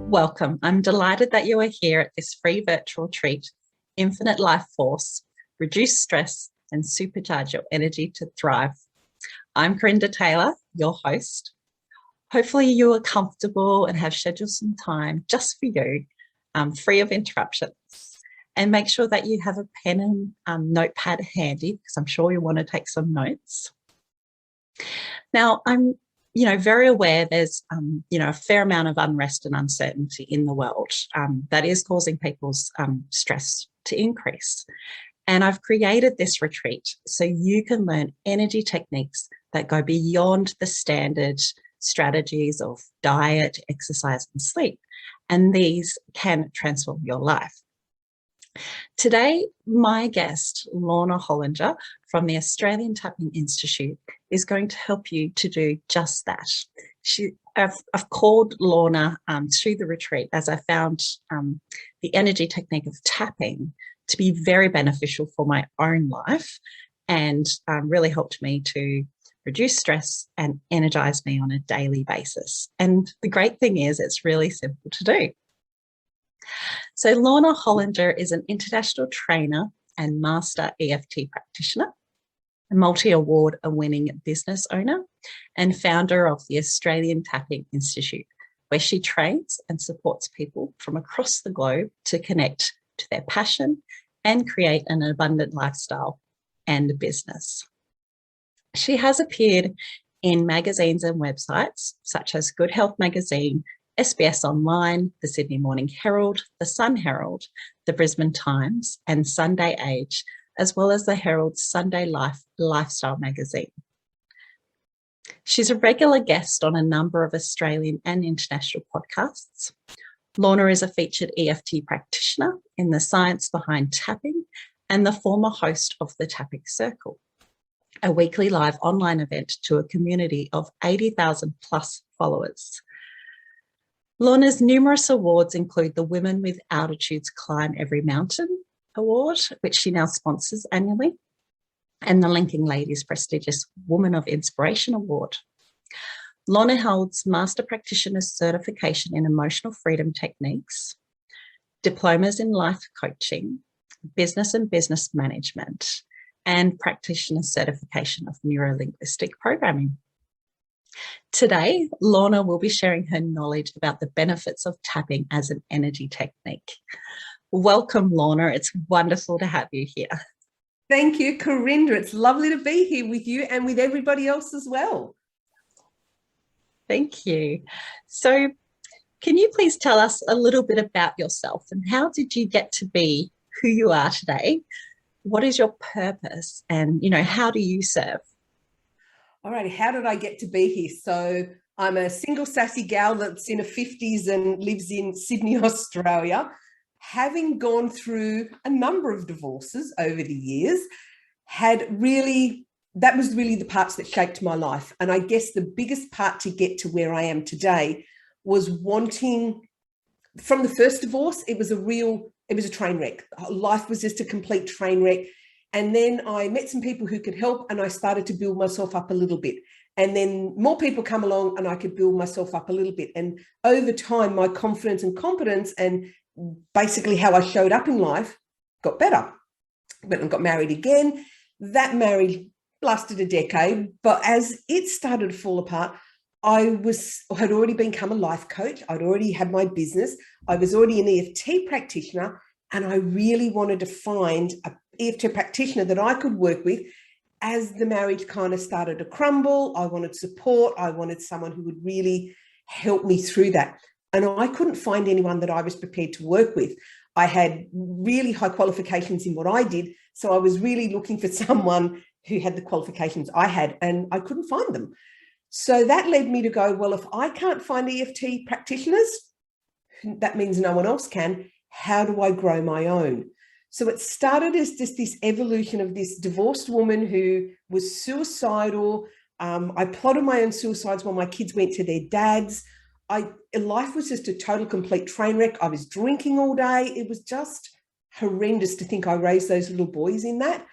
Welcome. I'm delighted that you are here at this free virtual treat, Infinite Life Force, Reduce Stress and Supercharge Your Energy to Thrive. I'm Corinda Taylor, your host. Hopefully you are comfortable and have scheduled some time just for you, free of interruptions. And make sure that you have a pen and notepad handy, because I'm sure you want to take some notes. Now, I'm very aware there's, a fair amount of unrest and uncertainty in the world that is causing people's stress to increase. And I've created this retreat so you can learn energy techniques that go beyond the standard strategies of diet, exercise, and sleep. And these can transform your life. Today, my guest, Lorna Hollinger from the Australian Tapping Institute, is going to help you to do just that. I've called Lorna to the retreat as I found the energy technique of tapping to be very beneficial for my own life and really helped me to reduce stress and energize me on a daily basis. And the great thing is it's really simple to do. So Lorna Hollinger is an international trainer and master EFT practitioner, a multi-award winning business owner, and founder of the Australian Tapping Institute, where she trains and supports people from across the globe to connect to their passion and create an abundant lifestyle and business. She has appeared in magazines and websites such as Good Health Magazine, SBS Online, the Sydney Morning Herald, the Sun Herald, the Brisbane Times, and Sunday Age, as well as the Herald's Sunday Lifestyle magazine. She's a regular guest on a number of Australian and international podcasts. Lorna is a featured EFT practitioner in the science behind tapping and the former host of the Tapping Circle, a weekly live online event to a community of 80,000 plus followers. Lorna's numerous awards include the Women with Altitudes Climb Every Mountain Award, which she now sponsors annually, and the Linking Ladies' prestigious Woman of Inspiration Award. Lorna holds Master Practitioner's Certification in Emotional Freedom Techniques, diplomas in life coaching, business and business management, and Practitioner Certification of Neuro-Linguistic Programming. Today, Lorna will be sharing her knowledge about the benefits of tapping as an energy technique. Welcome, Lorna. It's wonderful to have you here. Thank you, Corinda. It's lovely to be here with you and with everybody else as well. Thank you. So, can you please tell us a little bit about yourself and how did you get to be who you are today? What is your purpose and, how do you serve? All right, how did I get to be here? So I'm a single sassy gal that's in her 50s and lives in Sydney, Australia. Having gone through a number of divorces over the years, that was really the parts that shaped my life. And I guess the biggest part to get to where I am today was wanting, from the first divorce, it was a train wreck. Life was just a complete train wreck. And then I met some people who could help and I started to build myself up a little bit. And then more people come along and I could build myself up a little bit. And over time, my confidence and competence and basically how I showed up in life got better. Went and got married again. That marriage lasted a decade. But as it started to fall apart, I had already become a life coach. I'd already had my business. I was already an EFT practitioner. And I really wanted to find an EFT practitioner that I could work with as the marriage kind of started to crumble. I wanted support. I wanted someone who would really help me through that. And I couldn't find anyone that I was prepared to work with. I had really high qualifications in what I did. So I was really looking for someone who had the qualifications I had, and I couldn't find them. So that led me to go, well, if I can't find EFT practitioners, that means no one else can. How do I grow my own? So it started as just this evolution of this divorced woman who was suicidal. I plotted my own suicides while my kids went to their dads. Life was just a total, complete train wreck. I was drinking all day. It was just horrendous to think I raised those little boys in that,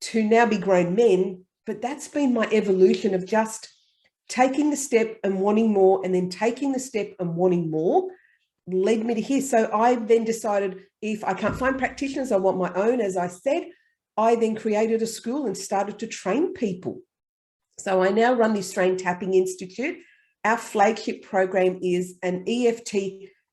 to now be grown men. But that's been my evolution of just taking the step and wanting more, and then taking the step and wanting more. led me to here. So I then decided, if I can't find practitioners, I want my own. As I said, I then created a school and started to train people. So I now run the Australian Tapping Institute. Our flagship program is an EFT,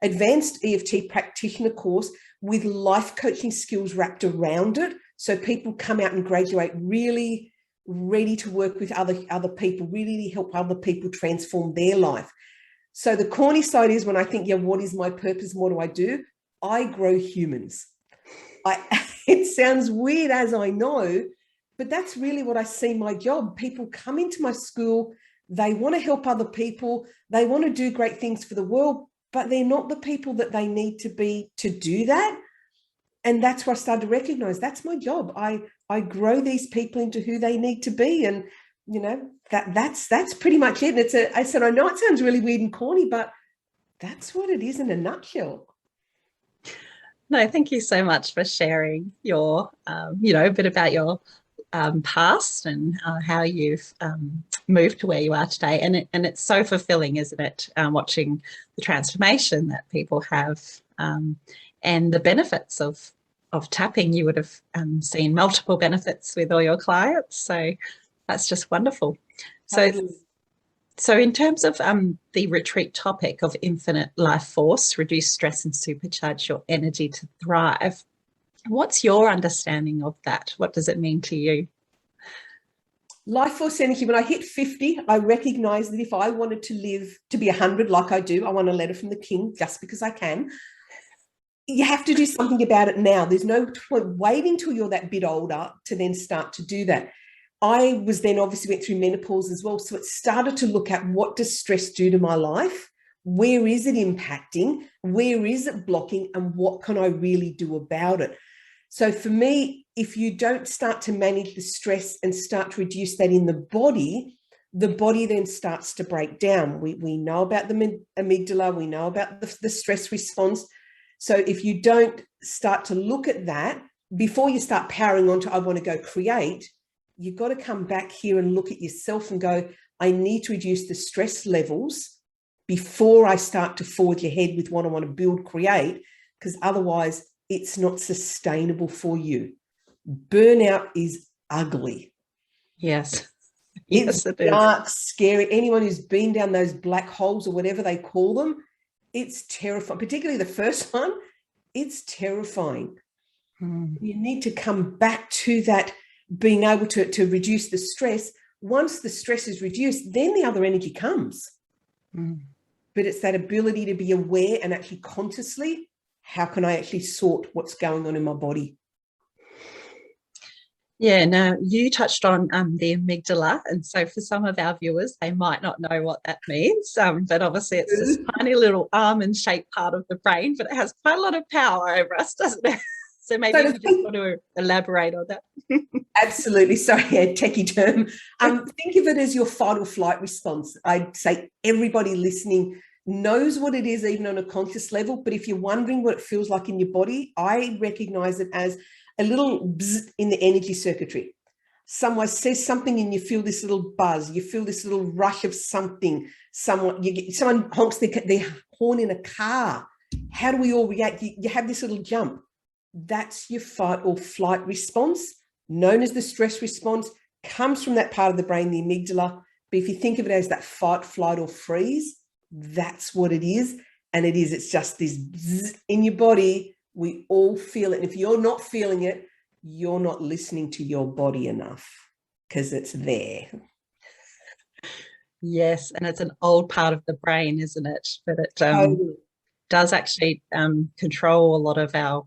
advanced EFT practitioner course with life coaching skills wrapped around it. So people come out and graduate really ready to work with other people, really help other people transform their life. So the corny side is, when I think, yeah, what is my purpose? What do I do? I grow humans. It sounds weird, as I know, but that's really what I see my job. People come into my school, they want to help other people, they want to do great things for the world, but they're not the people that they need to be to do that. And that's where I started to recognize that's my job. I grow these people into who they need to be. And, you know, that's pretty much it. And I said, I know it sounds really weird and corny, but that's what it is in a nutshell. No, thank you so much for sharing your, a bit about your past and how you've moved to where you are today. And it's so fulfilling, isn't it? Watching the transformation that people have and the benefits of tapping. You would have seen multiple benefits with all your clients. So that's just wonderful. So in terms of the retreat topic of infinite life force, reduce stress and supercharge your energy to thrive, what's your understanding of that? What does it mean to you? Life force energy, when I hit 50, I recognized that if I wanted to live to be 100 like I do, I want a letter from the king just because I can. You have to do something about it now. There's no point waiting till you're that bit older to then start to do that. I was then obviously went through menopause as well. So it started to look at, what does stress do to my life? Where is it impacting? Where is it blocking? And what can I really do about it? So for me, if you don't start to manage the stress and start to reduce that in the body then starts to break down. We know about the amygdala. We know about the stress response. So if you don't start to look at that before you start powering on to, I want to go create, you've got to come back here and look at yourself and go, I need to reduce the stress levels before I start to forge ahead with what I want to build, create, because otherwise it's not sustainable for you. Burnout is ugly. Yes. It's dark, scary. Anyone who's been down those black holes or whatever they call them, it's terrifying, particularly the first one. It's terrifying. You need to come back to that, being able to reduce the stress. Once the stress is reduced, then the other energy comes. But it's that ability to be aware and actually consciously, how can I actually sort what's going on in my body? Yeah, now you touched on the amygdala, and so for some of our viewers, they might not know what that means, but obviously it's this tiny little almond-shaped part of the brain, but it has quite a lot of power over us, doesn't it? So maybe you just want to elaborate on that. Absolutely. Sorry, a techie term. Think of it as your fight or flight response. I'd say everybody listening knows what it is, even on a conscious level, but if you're wondering what it feels like in your body, I recognize it as a little bzz in the energy circuitry. Someone says something and you feel this little buzz, you feel this little rush of something. Someone honks their horn in a car. How do we all react? You have this little jump. That's your fight or flight response, known as the stress response, comes from that part of the brain, the amygdala. But if you think of it as that fight, flight, or freeze, that's what it is. And it's just this bzz in your body. We all feel it. And if you're not feeling it, you're not listening to your body enough, because it's there. Yes, and it's an old part of the brain, isn't it? But it does actually control a lot of our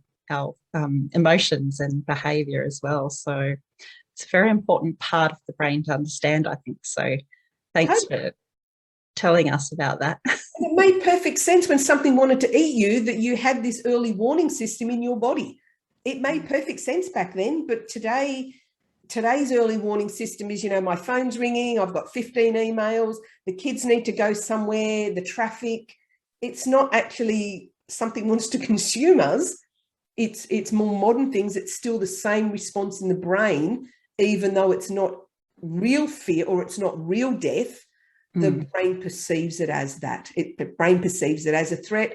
emotions and behavior as well. So it's a very important part of the brain to understand, I think. So thanks for telling us about that. It made perfect sense when something wanted to eat you, that you had this early warning system in your body. It made perfect sense back then, but today's early warning system is, my phone's ringing, I've got 15 emails, the kids need to go somewhere, the traffic. It's not actually something wants to consume us. It's more modern things. It's still the same response in the brain, even though it's not real fear or it's not real death. The brain perceives it as that. The brain perceives it as a threat,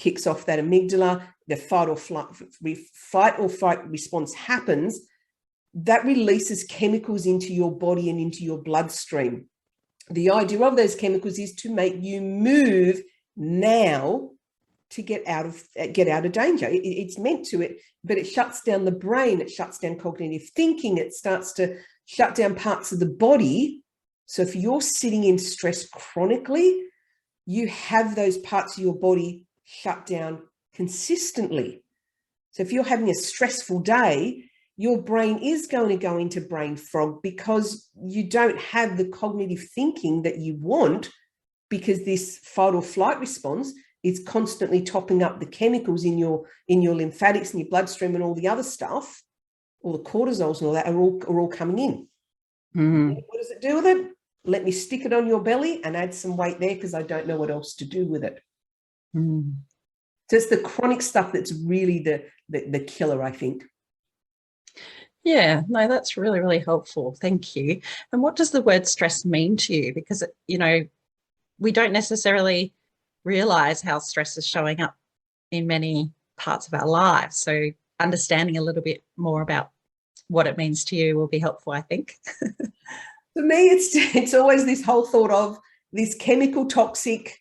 kicks off that amygdala, the fight or flight response happens, that releases chemicals into your body and into your bloodstream. The idea of those chemicals is to make you move now to get out of danger. It's meant to, but it shuts down the brain, it shuts down cognitive thinking, it starts to shut down parts of the body. So if you're sitting in stress chronically, you have those parts of your body shut down consistently. So if you're having a stressful day, your brain is going to go into brain fog because you don't have the cognitive thinking that you want, because this fight or flight response is constantly topping up the chemicals in your lymphatics and your bloodstream, and all the other stuff, all the cortisols and all that are all coming in. What does it do with it? Let me stick it on your belly and add some weight there because I don't know what else to do with it. So it's the chronic stuff that's really the killer, I think. Yeah, no, that's really, really helpful. Thank you. And what does the word stress mean to you? Because, we don't necessarily realize how stress is showing up in many parts of our lives. So understanding a little bit more about what it means to you will be helpful, I think. For me, it's always this whole thought of this chemical toxic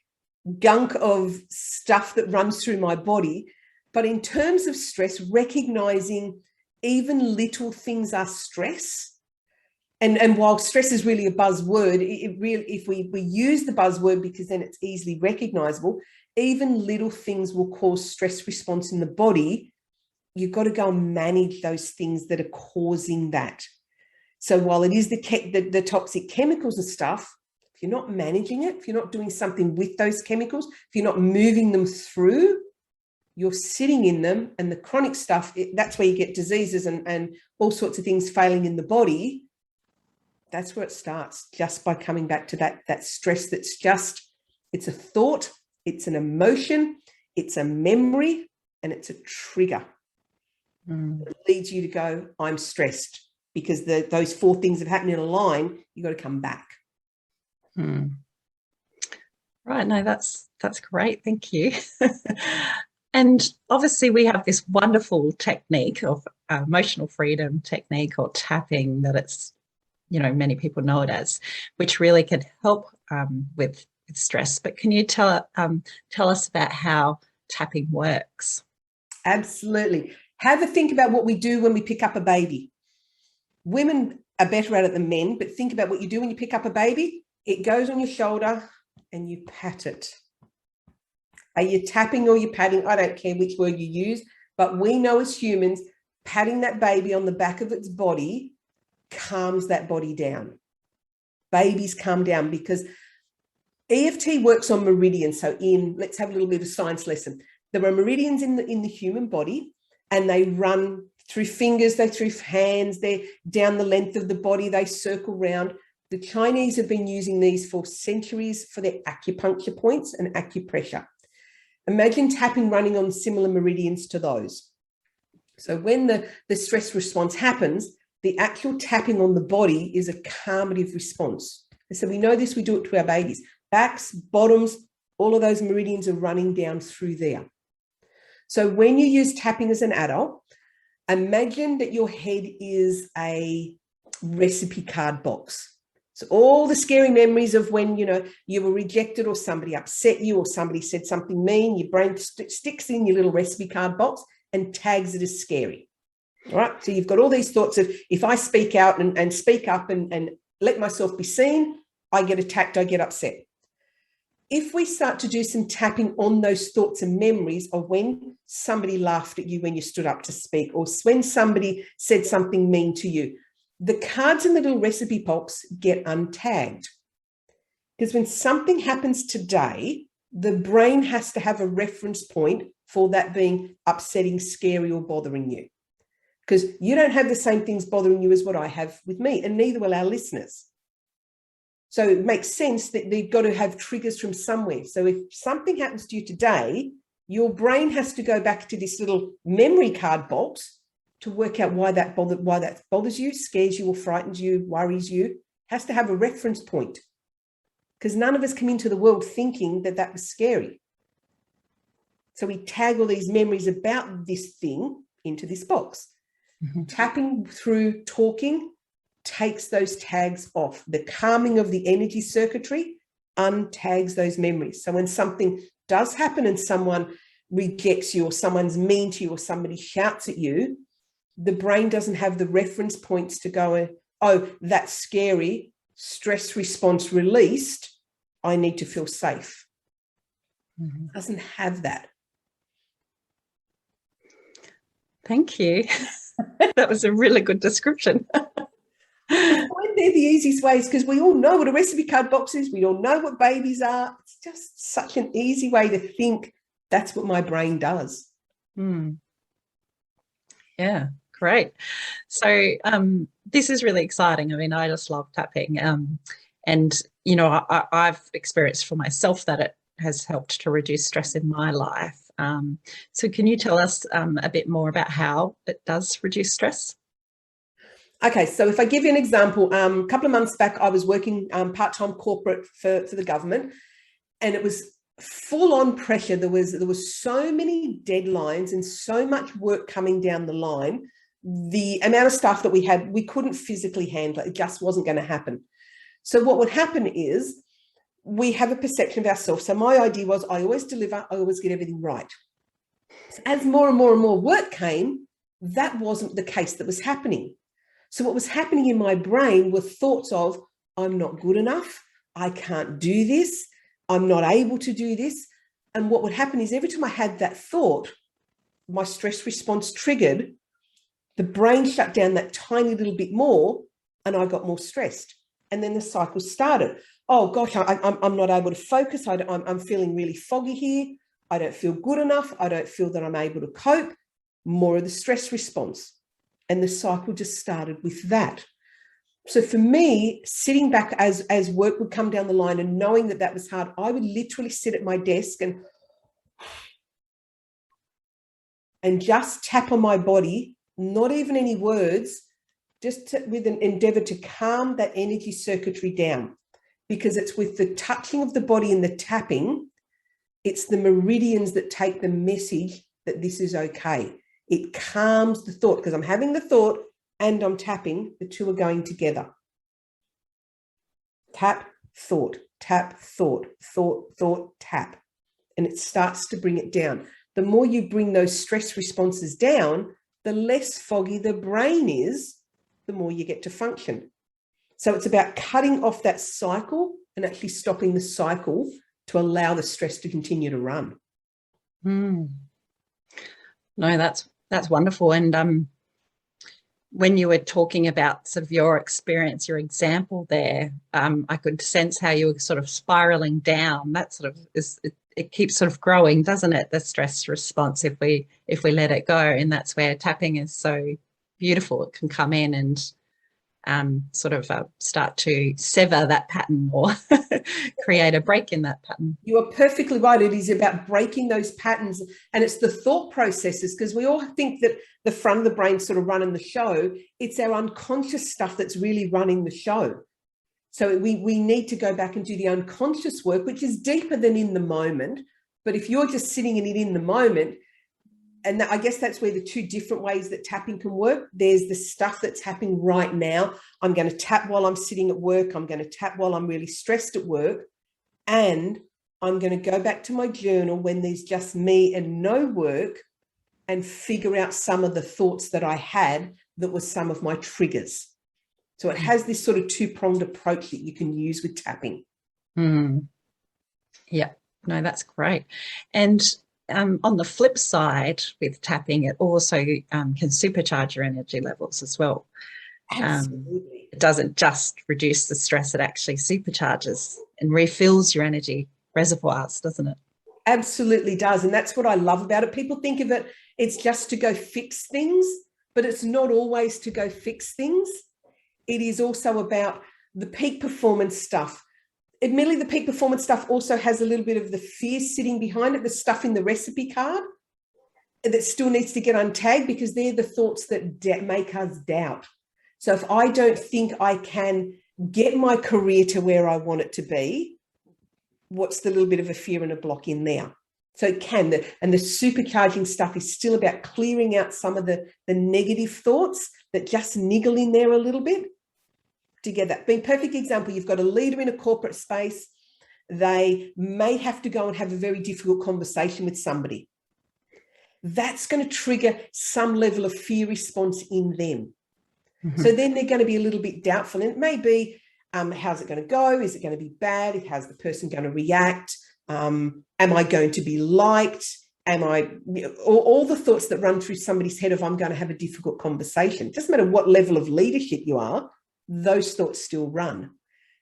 gunk of stuff that runs through my body. But in terms of stress, recognizing even little things are stress. And while stress is really a buzzword, if we use the buzzword because then it's easily recognizable, even little things will cause stress response in the body. You've got to go and manage those things that are causing that. So while it is the toxic chemicals and stuff, if you're not managing it, if you're not doing something with those chemicals, if you're not moving them through, you're sitting in them, and the chronic stuff, that's where you get diseases and all sorts of things failing in the body. That's where it starts, just by coming back to that stress that's just, it's a thought, it's an emotion, it's a memory, and it's a trigger. It leads you to go, I'm stressed, because those four things have happened in a line. You've got to come back. Right, no, that's great. Thank you. And obviously we have this wonderful technique of emotional freedom technique, or tapping, that it's, many people know it as, which really can help with stress. But can you tell us about how tapping works? Absolutely. Have a think about what we do when we pick up a baby. Women are better at it than men, but think about what you do when you pick up a baby. It goes on your shoulder and you pat it. Are you tapping or you patting? I don't care which word you use, but we know as humans, patting that baby on the back of its body calms that body down. Babies calm down because EFT works on meridians. So let's have a little bit of a science lesson. There are meridians in the human body, and they run through fingers, they're through hands, they're down the length of the body, they circle round. The Chinese have been using these for centuries for their acupuncture points and acupressure. Imagine tapping running on similar meridians to those. So when the stress response happens, the actual tapping on the body is a calmative response. And so we know this, we do it to our babies. Backs, bottoms, all of those meridians are running down through there. So when you use tapping as an adult, imagine that your head is a recipe card box. So all the scary memories of when, you were rejected, or somebody upset you, or somebody said something mean, your brain sticks in your little recipe card box and tags it as scary. All right. So you've got all these thoughts of, if I speak out and speak up and let myself be seen, I get attacked, I get upset. If we start to do some tapping on those thoughts and memories of when somebody laughed at you when you stood up to speak, or when somebody said something mean to you, the cards in the little recipe box get untagged. Because when something happens today, the brain has to have a reference point for that being upsetting, scary, or bothering you. Because you don't have the same things bothering you as what I have with me, and neither will our listeners. So it makes sense that they've got to have triggers from somewhere. So if something happens to you today, your brain has to go back to this little memory card box to work out why that bothers you, scares you, or frightens you, worries you. It has to have a reference point, because none of us come into the world thinking that was scary. So we tag all these memories about this thing into this box. Tapping through talking takes those tags off. The calming of the energy circuitry untags those memories. So when something does happen and someone rejects you, or someone's mean to you, or somebody shouts at you, the brain doesn't have the reference points to go, oh, that's scary, stress response released, I need to feel safe. Doesn't have that. Thank you. That was a really good description. I find they're the easiest ways, because we all know what a recipe card box is. We all know what babies are. It's just such an easy way to think. That's what my brain does. Yeah, great. So this is really exciting. I mean, I just love tapping. And, you know, I've experienced for myself that it has helped to reduce stress in my life. So can you tell us a bit more about how it does reduce stress? Okay, so if I give you an example, a couple of months back, I was working part-time corporate for the government, and it was full-on pressure. There was so many deadlines and so much work coming down the line. The amount of stuff that we had, we couldn't physically handle it. It just wasn't going to happen. So what would happen is we have a perception of ourselves. So my idea was I always deliver, I always get everything right. So as more and more and more work came, that wasn't the case that was happening. So what was happening in my brain were thoughts of, I'm not good enough, I can't do this, I'm not able to do this. And what would happen is every time I had that thought, my stress response triggered, the brain shut down that tiny little bit more, and I got more stressed. And then the cycle started. Oh gosh, I'm not able to focus. I'm feeling really foggy here. I don't feel good enough. I don't feel that I'm able to cope. More of the stress response. And the cycle just started with that. So for me, sitting back as work would come down the line and knowing that that was hard, I would literally sit at my desk and just tap on my body, not even any words, just with an endeavor to calm that energy circuitry down, because it's with the touching of the body and the tapping, it's the meridians that take the message that this is okay. It calms the thought, because I'm having the thought and I'm tapping, the two are going together. Tap, thought, thought, tap. And it starts to bring it down. The more you bring those stress responses down, the less foggy the brain is, the more you get to function. So it's about cutting off that cycle and actually stopping the cycle to allow the stress to continue to run. No, that's wonderful. And when you were talking about sort of your experience, your example there, I could sense how you were sort of spiraling down. That sort of it keeps sort of growing, doesn't it? The stress response, if we let it go. And that's where tapping is so beautiful. It can come in and sort of start to sever that pattern or create a break in that pattern. You are perfectly right. It is about breaking those patterns, and it's the thought processes, because we all think that the front of the brain sort of running the show. It's our unconscious stuff that's really running the show. So we need to go back and do the unconscious work, which is deeper than in the moment. But if you're just sitting in it in the moment, and I guess that's where the two different ways that tapping can work. There's the stuff that's happening right now. I'm going to tap while I'm sitting at work. I'm going to tap while I'm really stressed at work. And I'm going to go back to my journal when there's just me and no work and figure out some of the thoughts that I had that were some of my triggers. So it has this sort of two-pronged approach that you can use with tapping. Yeah, no, that's great. And on the flip side with tapping, it also can supercharge your energy levels as well. Absolutely. It doesn't just reduce the stress, it actually supercharges and refills your energy reservoirs, doesn't it? Absolutely does. And that's what I love about it. People think of it, it's just to go fix things, but it's not always to go fix things. It is also about the peak performance stuff. Admittedly, the peak performance stuff also has a little bit of the fear sitting behind it, the stuff in the recipe card that still needs to get untagged, because they're the thoughts that make us doubt. So if I don't think I can get my career to where I want it to be, what's the little bit of a fear and a block in there? So it can, and the supercharging stuff is still about clearing out some of the negative thoughts that just niggle in there a little bit together. Being perfect example, you've got a leader in a corporate space. They may have to go and have a very difficult conversation with somebody. That's going to trigger some level of fear response in them. Mm-hmm. So then they're going to be a little bit doubtful. And it may be, how's it going to go? Is it going to be bad? How's the person going to react? Am I going to be liked? Am I, all the thoughts that run through somebody's head of I'm going to have a difficult conversation. It doesn't matter what level of leadership you are, those thoughts still run.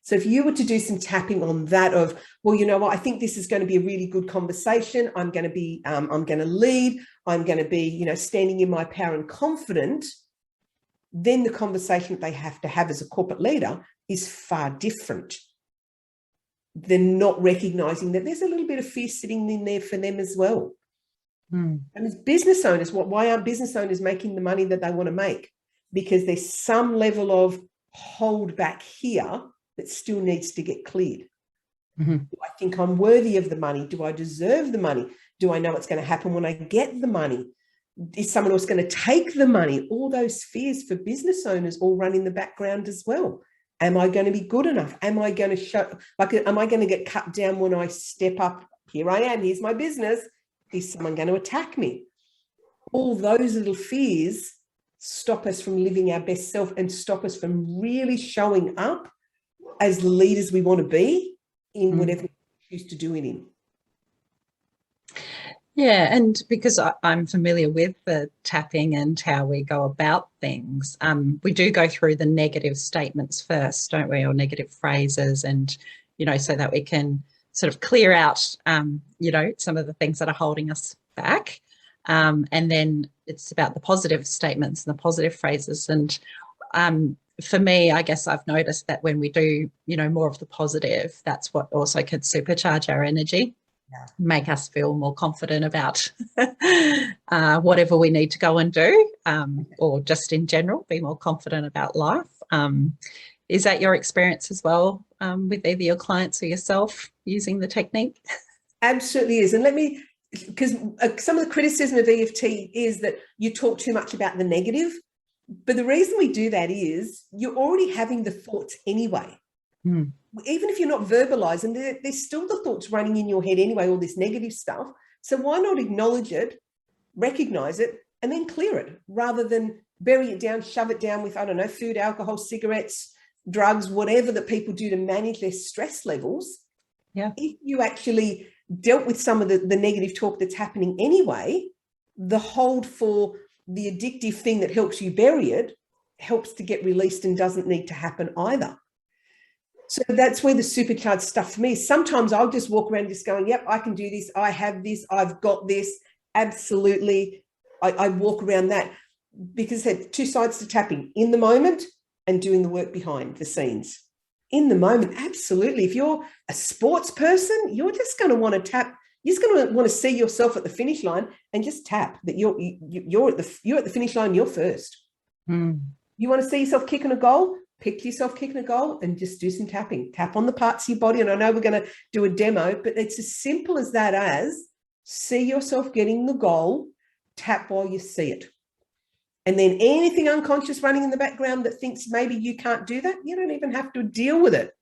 So if you were to do some tapping on that of, well, you know what, I think this is going to be a really good conversation. I'm going to be, I'm going to lead. I'm going to be, you know, standing in my power and confident. Then the conversation that they have to have as a corporate leader is far different. They're not recognizing that there's a little bit of fear sitting in there for them as well. And as business owners, why aren't business owners making the money that they want to make? Because there's some level of hold back here that still needs to get cleared. Do I think I'm worthy of the money? Do I deserve the money? Do I know what's going to happen when I get the money? Is someone else going to take the money? All those fears for business owners all run in the background as well. Am I going to be good enough? Am I going to show, like, am I going to get cut down when I step up? Here I am, here's my business. Is someone going to attack me? All those little fears stop us from living our best self and stop us from really showing up as the leaders we want to be in whatever we choose to do it in. Yeah, and because I'm familiar with the tapping and how we go about things, we do go through the negative statements first, don't we, or negative phrases, and, you know, so that we can sort of clear out, you know, some of the things that are holding us back. And then it's about the positive statements and the positive phrases. And for me, I guess I've noticed that when we do, you know, more of the positive, that's what also can supercharge our energy. Make us feel more confident about whatever we need to go and do, or just in general, be more confident about life. Is that your experience as well with either your clients or yourself using the technique? Absolutely is. And let me, because some of the criticism of EFT is that you talk too much about the negative. But the reason we do that is you're already having the thoughts anyway. Even if you're not verbalizing, there's still the thoughts running in your head anyway, all this negative stuff. So why not acknowledge it, recognize it, and then clear it rather than bury it down, shove it down with, I don't know, food, alcohol, cigarettes, drugs, whatever that people do to manage their stress levels. Yeah. If you actually dealt with some of the negative talk that's happening anyway, the hold for the addictive thing that helps you bury it helps to get released and doesn't need to happen either. So that's where the supercharged stuff for me is. Sometimes I'll just walk around just going, yep, I can do this. I have this. I've got this. Absolutely. I walk around that because there's two sides to tapping: in the moment and doing the work behind the scenes. In the moment, absolutely. If you're a sports person, you're just going to want to tap. You're just going to want to see yourself at the finish line and just tap that you're at the finish line. You're first. You want to see yourself kicking a goal? Pick yourself kicking a goal and just do some tapping. Tap on the parts of your body. And I know we're going to do a demo, but it's as simple as that as see yourself getting the goal, tap while you see it. And then anything unconscious running in the background that thinks maybe you can't do that, you don't even have to deal with it.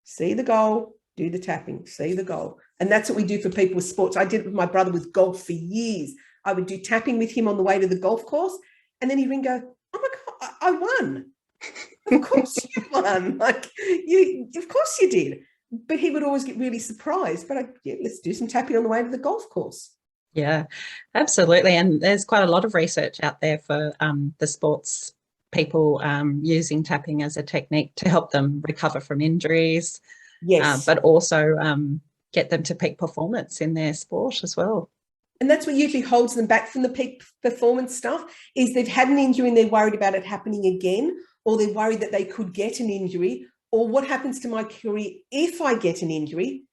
See the goal, do the tapping, see the goal. And that's what we do for people with sports. I did it with my brother with golf for years. I would do tapping with him on the way to the golf course. And then he'd ring go, oh my God, I won. Of course you won. Of course you did. But he would always get really surprised. But let's do some tapping on the way to the golf course. Yeah, absolutely. And there's quite a lot of research out there for the sports people using tapping as a technique to help them recover from injuries. Yes. But also get them to peak performance in their sport as well. And that's what usually holds them back from the peak performance stuff is they've had an injury and they're worried about it happening again, or they're worried that they could get an injury, or what happens to my career if I get an injury,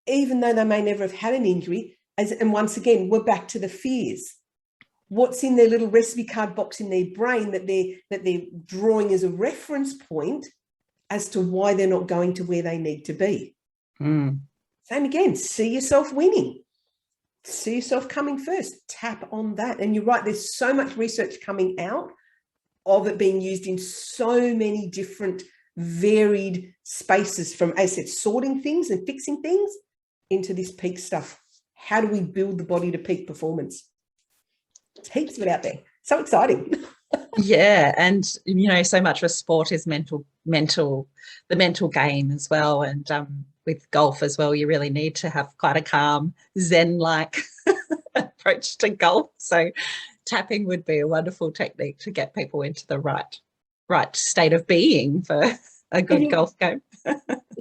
even though they may never have had an injury. And once again, we're back to the fears. What's in their little recipe card box in their brain that they're drawing as a reference point as to why they're not going to where they need to be. Same again, see yourself winning. see yourself coming first. Tap on that. And you're right, there's so much research coming out of it being used in so many different varied spaces, from, as I said, sorting things and fixing things into this peak stuff. How do we build the body to peak performance? There's heaps of it out there. So exciting. Yeah, and so much of sport is the mental game as well. And with golf as well, you really need to have quite a calm, Zen-like approach to golf. So tapping would be a wonderful technique to get people into the right state of being for a good golf game.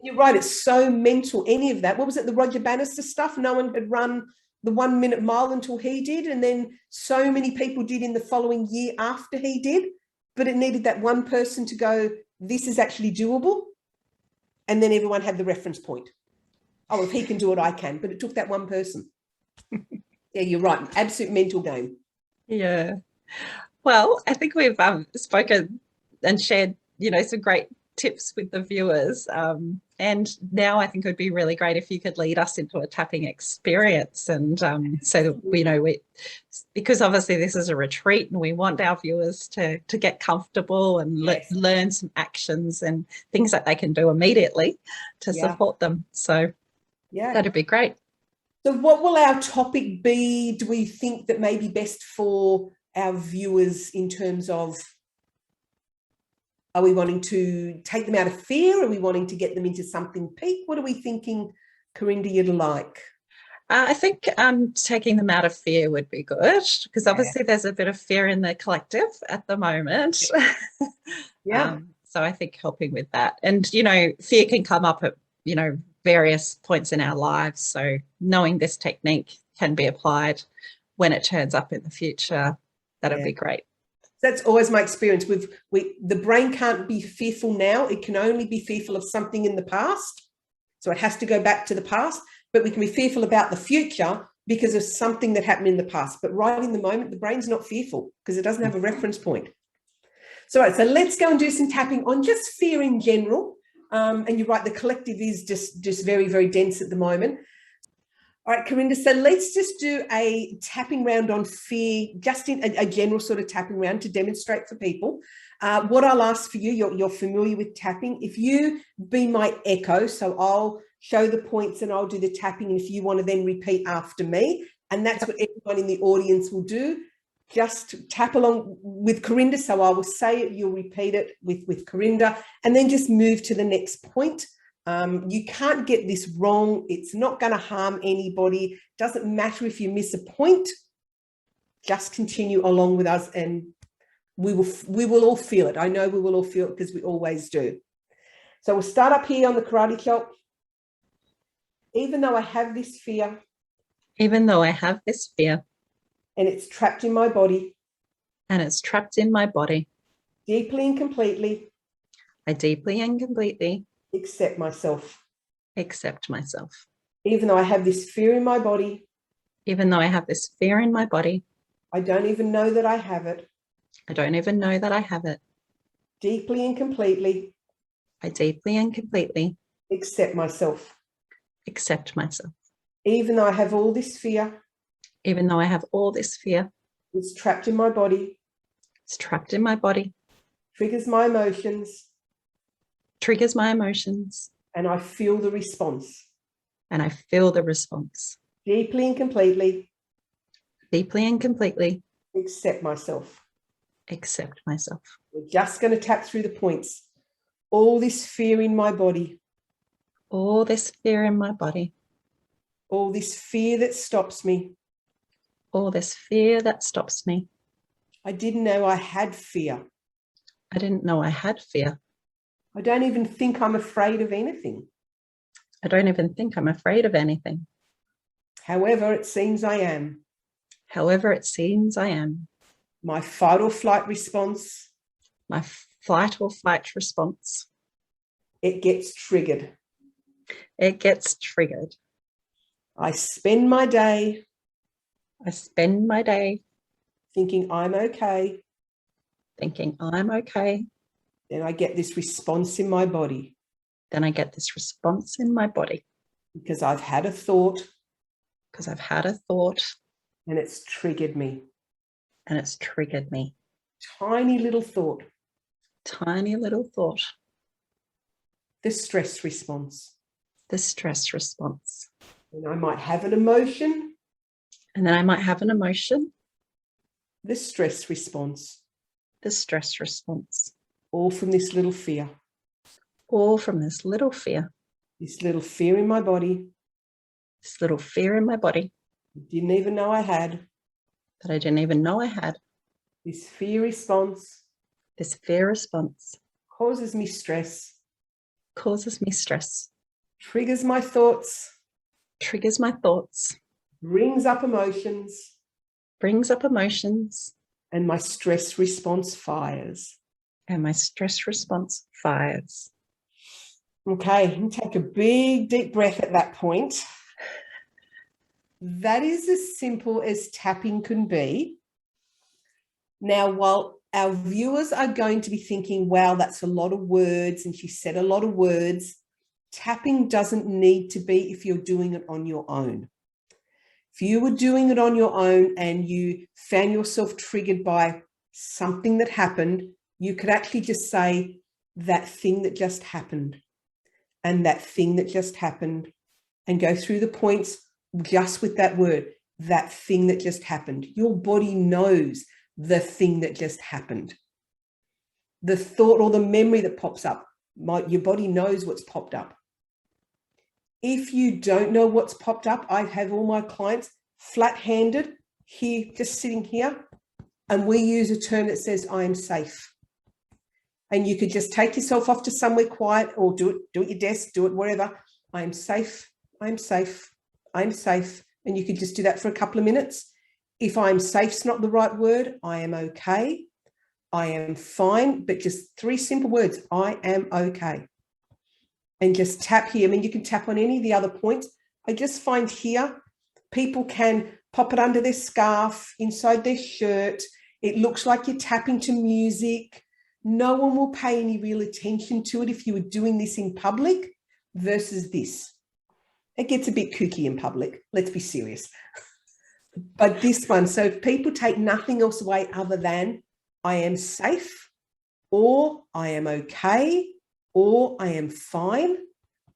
You're right, it's so mental. Any of that, what was it, the Roger Bannister stuff? No one had run the 1 minute mile until he did, and then so many people did in the following year after he did, but it needed that one person to go, this is actually doable, and then everyone had the reference point. Oh, if he can do it, I can. But it took that one person. Yeah, you're right, absolute mental game. Yeah. Well, I think we've spoken and shared some great tips with the viewers, and now I think it would be really great if you could lead us into a tapping experience, and so that because obviously this is a retreat and we want our viewers to get comfortable and learn some actions and things that they can do immediately to support them. So that'd be great. So what will our topic be, do we think, that may be best for our viewers in terms of, are we wanting to take them out of fear? Are we wanting to get them into something peak? What are we thinking, Corinda, you'd like? I think taking them out of fear would be good, because obviously there's a bit of fear in the collective at the moment. Yeah. So I think helping with that. And, fear can come up at, various points in our lives. So knowing this technique can be applied when it turns up in the future, that'd be great. That's always my experience with the brain can't be fearful now. It can only be fearful of something in the past. So it has to go back to the past, but we can be fearful about the future because of something that happened in the past. But right in the moment, the brain's not fearful because it doesn't have a reference point. So, so let's go and do some tapping on just fear in general. And you're right, the collective is just very, very dense at the moment. All right, Corinda, so let's just do a tapping round on fear, just in a general sort of tapping round to demonstrate for people. What I'll ask for you, you're familiar with tapping. If you be my echo, so I'll show the points and I'll do the tapping, and if you want to then repeat after me, and that's what everyone in the audience will do. Just tap along with Corinda. So I will say it, you'll repeat it with Corinda, and then just move to the next point. You can't get this wrong. It's not going to harm anybody. Doesn't matter if you miss a point. Just continue along with us, and we will all feel it. I know we will all feel it because we always do. So we'll start up here on the karate chop. Even though I have this fear. Even though I have this fear. And it's trapped in my body. And it's trapped in my body. Deeply and completely. I deeply and completely accept myself. Accept myself. Even though I have this fear in my body. Even though I have this fear in my body. I don't even know that I have it. I don't even know that I have it. Deeply and completely. I deeply and completely accept myself. Accept myself. Even though I have all this fear. Even though I have all this fear. It's trapped in my body. It's trapped in my body. Triggers my emotions. Triggers my emotions. And I feel the response. And I feel the response. Deeply and completely. Deeply and completely. Accept myself. Accept myself. We're just going to tap through the points. All this fear in my body. All this fear in my body. All this fear that stops me. All this fear that stops me. I didn't know I had fear. I didn't know I had fear. I don't even think I'm afraid of anything. I don't even think I'm afraid of anything. However, it seems I am. However, it seems I am. My fight or flight response. My flight or flight response. It gets triggered. It gets triggered. I spend my day. I spend my day. Thinking I'm okay. Thinking I'm okay. Then I get this response in my body. Then I get this response in my body. Because I've had a thought. because I've had a thought and it's triggered me. and it's triggered me. Tiny little thought. Tiny little thought. The stress response. The stress response. And I might have an emotion. And then I might have an emotion. The stress response. The stress response. All from this little fear. All from this little fear. This little fear in my body. This little fear in my body. Didn't even know I had. That I didn't even know I had. This fear response. This fear response. Causes me stress. Causes me stress. Triggers my thoughts. Triggers my thoughts. Brings up emotions. Brings up emotions. And my stress response fires. And my stress response fires. Okay, and take a big deep breath at that point. That is as simple as tapping can be. Now, while our viewers are going to be thinking, wow, that's a lot of words, and she said a lot of words, tapping doesn't need to be if you're doing it on your own. If you were doing it on your own and you found yourself triggered by something that happened, you could actually just say that thing that just happened and that thing that just happened and go through the points just with that word, that thing that just happened. Your body knows the thing that just happened. The thought or the memory that pops up, your body knows what's popped up. If you don't know what's popped up, I have all my clients flat-handed here, just sitting here, and we use a term that says, I am safe. And you could just take yourself off to somewhere quiet or do it at your desk, do it wherever. I am safe, I'm safe, I'm safe. And you could just do that for a couple of minutes. If I'm safe's not the right word, I am okay, I am fine, but just 3 simple words, I am okay. And just tap here. I mean, you can tap on any of the other points. I just find here, people can pop it under their scarf, inside their shirt. It looks like you're tapping to music. No one will pay any real attention to it if you were doing this in public versus this. It gets a bit kooky in public. Let's be serious. But this one, so if people take nothing else away other than I am safe, or I am okay, or I am fine,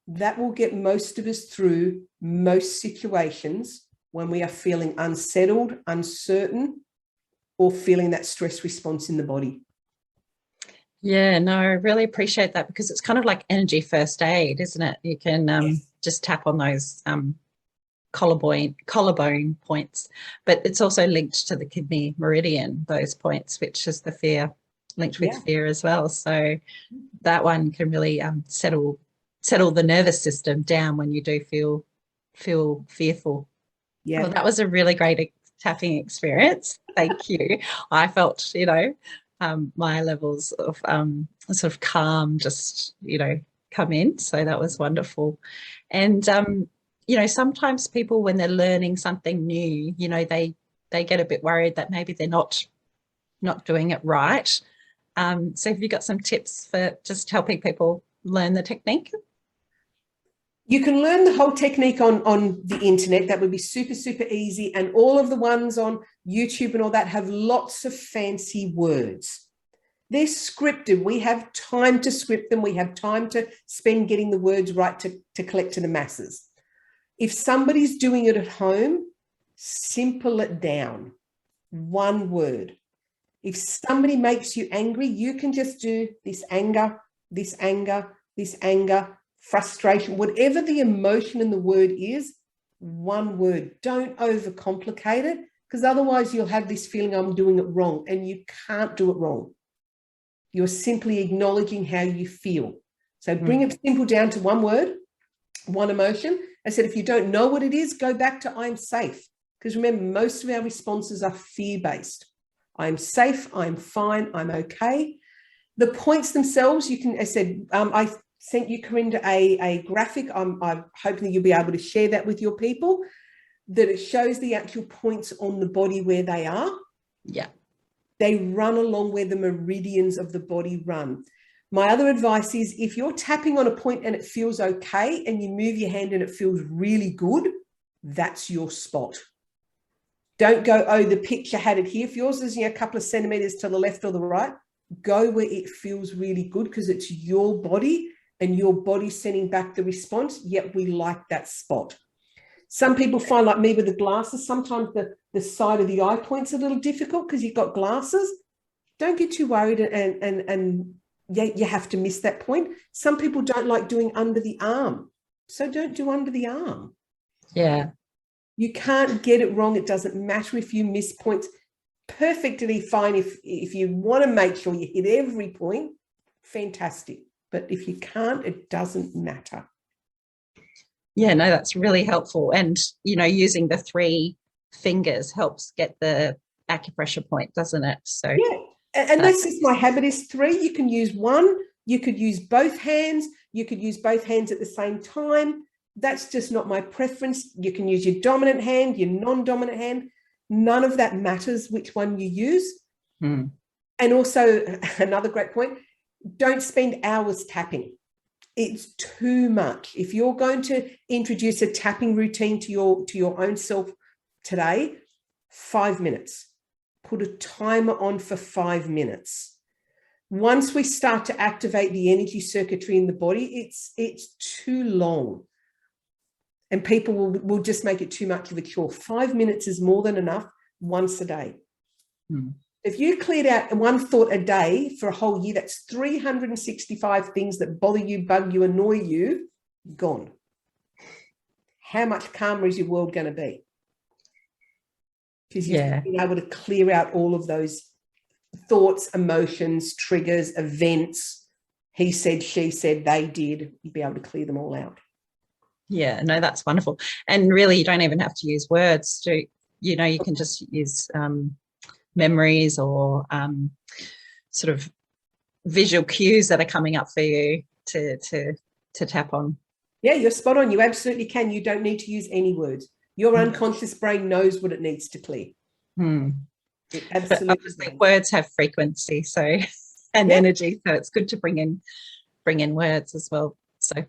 that will get most of us through most situations when we are feeling unsettled, uncertain, or feeling that stress response in the body. Yeah, no, I really appreciate that because it's kind of like energy first aid, isn't it? You can Yes. just tap on those collarbone points, but it's also linked to the kidney meridian, those points, which is the fear, linked with fear as well. So that one can really settle the nervous system down when you do feel fearful. Yeah. Well, that was a really great tapping experience. Thank you. I felt, my levels of sort of calm just, come in. So that was wonderful. And, sometimes people, when they're learning something new, they get a bit worried that maybe they're not doing it right. So have you got some tips for just helping people learn the technique? You can learn the whole technique on the internet. That would be super, super easy. And all of the ones on YouTube and all that have lots of fancy words. They're scripted. We have time to script them. We have time to spend getting the words right to collect to the masses. If somebody's doing it at home, simple it down. One word. If somebody makes you angry, you can just do this anger, this anger, this anger, frustration, whatever the emotion in the word is, one word. Don't overcomplicate it, because otherwise you'll have this feeling I'm doing it wrong, and you can't do it wrong. You're simply acknowledging how you feel. So bring it simple down to one word, one emotion. I said, if you don't know what it is, go back to I'm safe. Because remember, most of our responses are fear-based. I'm safe, I'm fine, I'm okay. The points themselves, you can, I said, I sent you, Corinda, a graphic. I'm hoping that you'll be able to share that with your people, that it shows the actual points on the body where they are. Yeah. They run along where the meridians of the body run. My other advice is, if you're tapping on a point and it feels okay and you move your hand and it feels really good, that's your spot. Don't go, oh, the picture had it here. If yours is a couple of centimeters to the left or the right, go where it feels really good, because it's your body and your body sending back the response. Yet we like that spot. Some people find, like me with the glasses, sometimes the side of the eye point's a little difficult because you've got glasses. Don't get too worried and you have to miss that point. Some people don't like doing under the arm, so don't do under the arm. Yeah. You can't get it wrong. It doesn't matter if you miss points. Perfectly fine if you want to make sure you hit every point, fantastic. But if you can't, it doesn't matter. Yeah, no, that's really helpful. And, using the 3 fingers helps get the acupressure point, doesn't it? So yeah, and that's just my habit is 3. You can use one, you could use both hands, you could use both hands at the same time. That's just not my preference. You can use your dominant hand, your non-dominant hand. None of that matters which one you use. And also, another great point, don't spend hours tapping. It's too much. If you're going to introduce a tapping routine to your own self today, 5 minutes. Put a timer on for 5 minutes. Once we start to activate the energy circuitry in the body, it's too long. And people will just make it too much of a chore. 5 minutes is more than enough once a day. If you cleared out one thought a day for a whole year, that's 365 things that bother you, bug you, annoy you, gone. How much calmer is your world going to be? Because you've been able to clear out all of those thoughts, emotions, triggers, events. He said, she said, they did. You'd be able to clear them all out. Yeah, no, that's wonderful. And really, you don't even have to use words to, you can just use memories or sort of visual cues that are coming up for you to tap on. Yeah, you're spot on. You absolutely can. You don't need to use any words. Your unconscious brain knows what it needs to clear. It absolutely. But obviously, words have frequency, so and energy, so it's good to bring in words as well. So.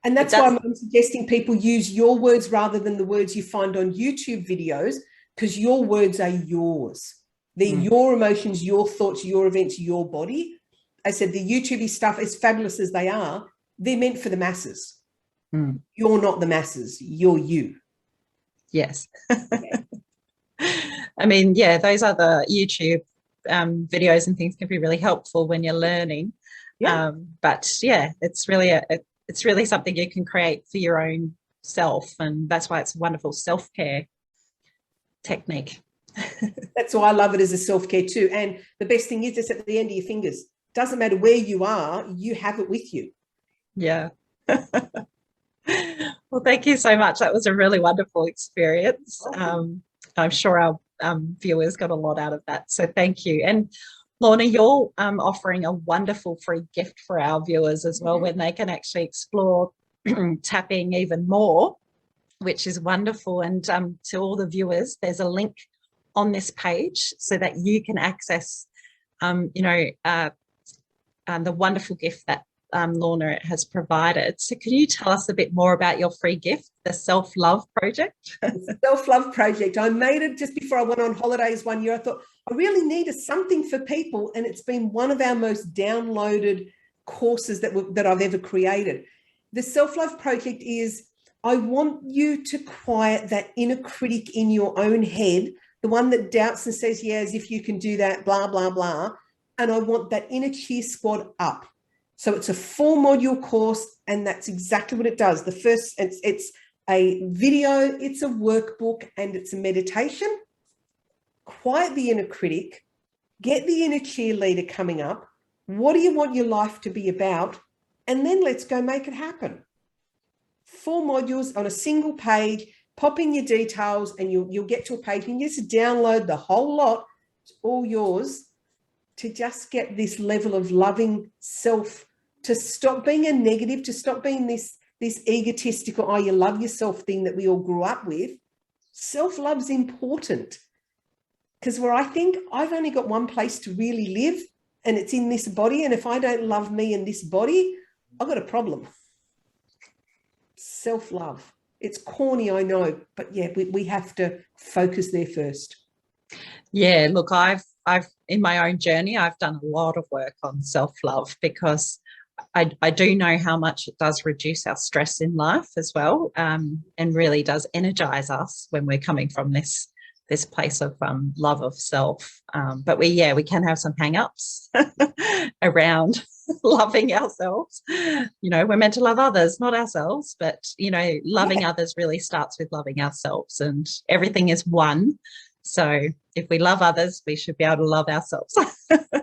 And that's why I'm suggesting people use your words rather than the words you find on YouTube videos, because your words are yours. They're your emotions, your thoughts, your events, your body. I said the YouTube stuff, as fabulous as they are, they're meant for the masses. You're not the masses. You're you. Yes. I mean, yeah, those other YouTube videos and things can be really helpful when you're learning. But yeah, it's really something you can create for your own self, and that's why it's a wonderful self-care technique. That's why I love it as a self-care too. And the best thing is it's at the end of your fingers. Doesn't matter where you are, you have it with you. Yeah. Well, thank you so much. That was a really wonderful experience. I'm sure our viewers got a lot out of that. So thank you. And Lorna, you're offering a wonderful free gift for our viewers as well, when they can actually explore tapping even more, which is wonderful. And to all the viewers, there's a link on this page so that you can access, the wonderful gift that Lorna has provided. So can you tell us a bit more about your free gift, the Self-Love Project? The Self-Love Project. I made it just before I went on holidays one year. I thought I really needed something for people, and it's been one of our most downloaded courses that I've ever created. The Self-Love Project is, I want you to quiet that inner critic in your own head, the one that doubts and says, yeah, as if you can do that, blah, blah, blah. And I want that inner cheer squad up. So it's a 4-module course, and that's exactly what it does. The first, it's a video, it's a workbook, and it's a meditation. Quiet the inner critic, get the inner cheerleader coming up. What do you want your life to be about? And then let's go make it happen. 4 modules on a single page, pop in your details, and you'll get to a page, and you just download the whole lot. It's all yours, to just get this level of loving self, to stop being a negative, to stop being this egotistical, oh, you love yourself thing that we all grew up with. Self-love's important, because where I think I've only got one place to really live, and it's in this body. And if I don't love me in this body, I've got a problem. Self-love. It's corny, I know, but yeah, we have to focus there first. Yeah, look, I've in my own journey, I've done a lot of work on self-love because I do know how much it does reduce our stress in life as well, and really does energize us when we're coming from this place of love of self. But we can have some hang-ups around loving ourselves. You know, we're meant to love others, not ourselves, but, you know, loving others really starts with loving ourselves, and everything is one. So if we love others, we should be able to love ourselves.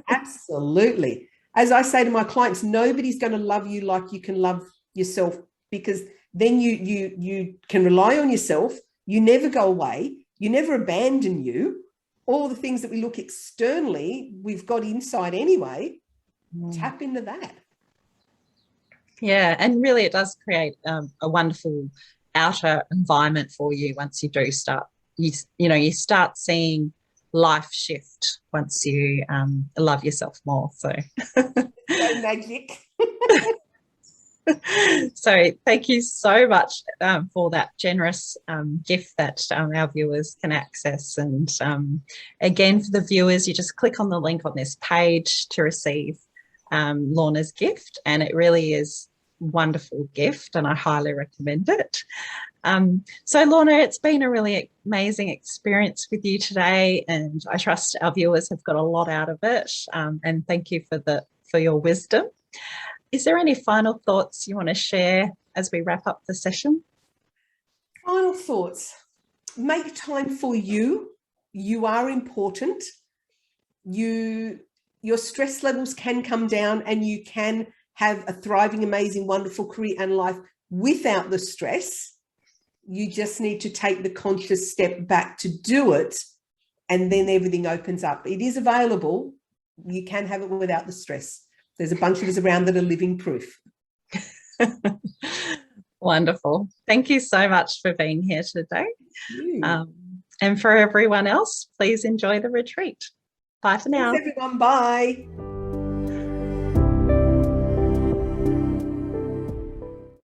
Absolutely. As I say to my clients, nobody's going to love you like you can love yourself, because then you can rely on yourself. You never go away. You never abandon you. All the things that we look externally, we've got inside anyway. Tap into that. Yeah, and really it does create a wonderful outer environment for you once you do start. You start seeing life shift once you love yourself more. So magic. So thank you so much for that generous gift that our viewers can access. And again, for the viewers, you just click on the link on this page to receive Lorna's gift, and it really is a wonderful gift, and I highly recommend it. So Lorna, it's been a really amazing experience with you today, and I trust our viewers have got a lot out of it. And thank you for your wisdom. Is there any final thoughts you want to share as we wrap up the session? Final thoughts. Make time for you. You are important. Your stress levels can come down, and you can have a thriving, amazing, wonderful career and life without the stress. You just need to take the conscious step back to do it, and then everything opens up. It is available. You can have it without the stress. There's a bunch of us around that are living proof. Wonderful. Thank you so much for being here today. And for everyone else, please enjoy the retreat. Bye for now. Thanks, everyone. Bye.